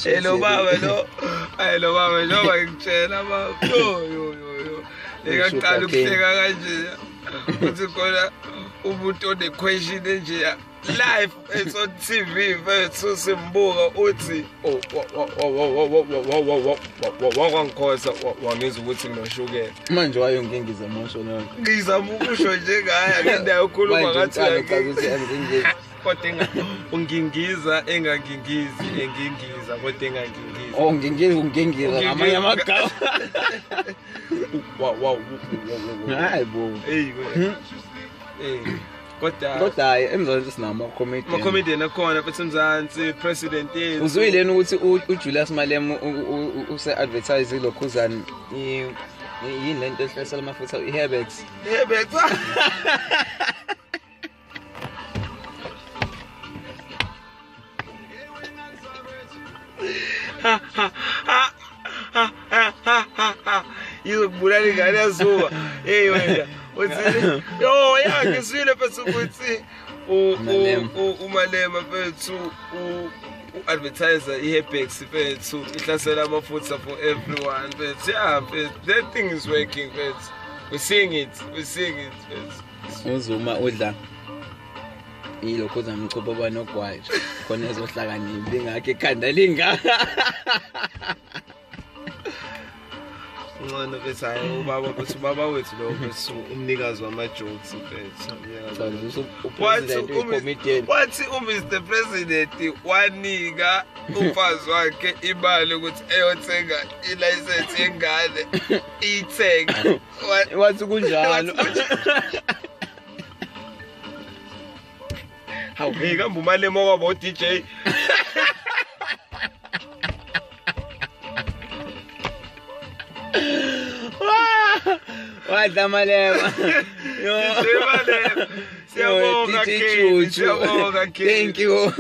Hello baba lo. Hello baba lo ngitshela baba. Yo. Ngiyaqala ukuhleka kanje. Uthi khona umuntu one question nje live it's on TV mfethu simbuka uthi wangikhoza wangizwa ukuthi nginoshukela manje wayongingiza mosho nonke ngizama ukusho nje ngaya ngendawo ukhuluma ngathi kodwa ungingiza engangingizi engingiza kodwa engangingizi oh ngingiza amanye amagama hayi bo kodwa emzansi sinama comedian akhona futhi emzansi president yethu uzwileni ukuthi uJulius Malema use advertise lokhuzani yini lento ehlasela amafutha iHerbert izokubulala ingane yazuba wena uthi yo ngizwile bese ukuthi uMalema bethu advertiser iHebex bethu ihlasela amafutha for everyone bethu that thing is working bethu we're seeing it bethu uzuma udla ilokho zamchuba banogwayi khona ezohlakanipha ingakho ekhanda linga ngcono bese hayi ubaba wethu lo bese umnikazi wama-jokes bethu wathi uMr President wanika umfazi wakhe imali ukuthi eyothenga ilayisensi yengane iyithenga wathi kunjalo hawu kambe uMalema kwaba uDJ wadla Malema siyabonga thank you